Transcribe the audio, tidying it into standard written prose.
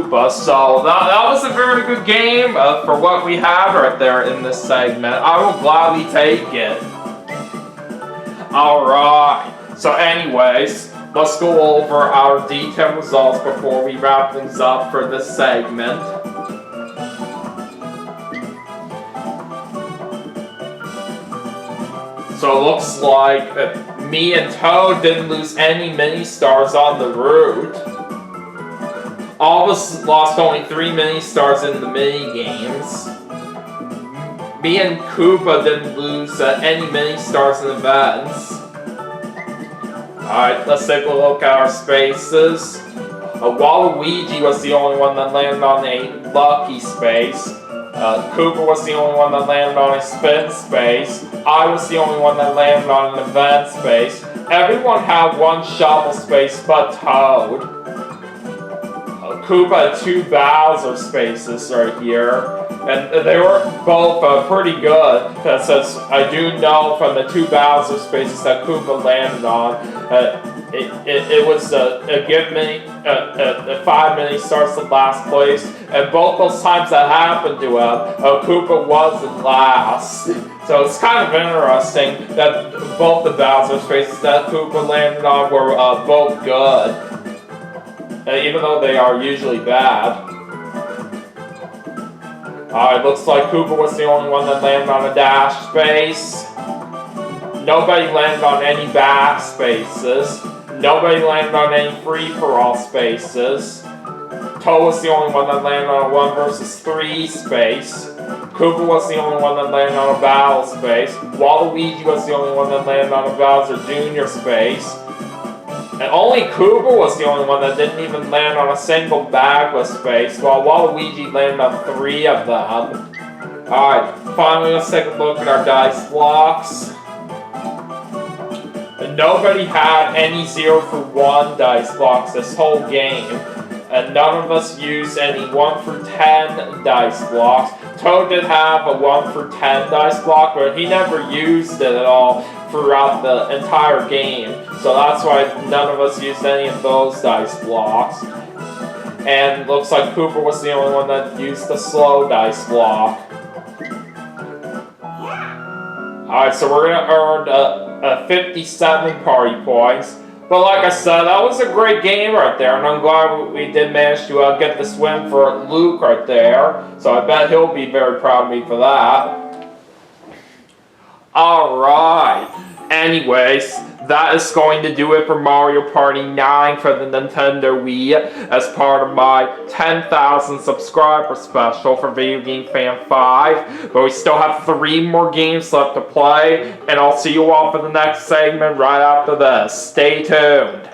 Koopa. So that was a very good game for what we have right there in this segment. I will gladly take it. Alright, so anyways, let's go over our detailed results before we wrap things up for this segment. So it looks like me and Toad didn't lose any mini-stars on the route. All of us lost only 3 mini-stars in the mini-games. Me and Koopa didn't lose any mini-stars in events. Alright, let's take a look at our spaces. Waluigi was the only one that landed on a lucky space. Koopa was the only one that landed on a spin space. I was the only one that landed on an event space. Everyone had one shovel space but Toad. Koopa had 2 Bowser spaces right here. And they were both pretty good, since I do know from the 2 Bowser spaces that Koopa landed on, it was a 5 mini-stars to last place, and both those times that happened to him, Koopa was in last. So it's kind of interesting that both the Bowser spaces that Koopa landed on were both good, even though they are usually bad. Alright, looks like Koopa was the only one that landed on a dash space. Nobody landed on any back spaces. Nobody landed on any free-for-all spaces. Toad was the only one that landed on a 1 versus 3 space. Koopa was the only one that landed on a battle space. Waluigi was the only one that landed on a Bowser Jr. space. And only Koopa was the only one that didn't even land on a single bagless space, while Waluigi landed on 3 of them. Alright, finally let's take a look at our dice blocks. And nobody had any 0 for 1 dice blocks this whole game. And none of us used any 1 for 10 dice blocks. Toad did have a 1 for 10 dice block, but he never used it at all throughout the entire game. So that's why none of us used any of those dice blocks. And looks like Koopa was the only one that used the slow dice block. Alright, so we're going to earn 57 party points. But like I said, that was a great game right there, and I'm glad we did manage to get this win for Luke right there. So I bet he'll be very proud of me for that. Alright, anyways, that is going to do it for Mario Party 9 for the Nintendo Wii as part of my 10,000 subscriber special for VideoGameFan5. But we still have 3 more games left to play, and I'll see you all for the next segment right after this. Stay tuned.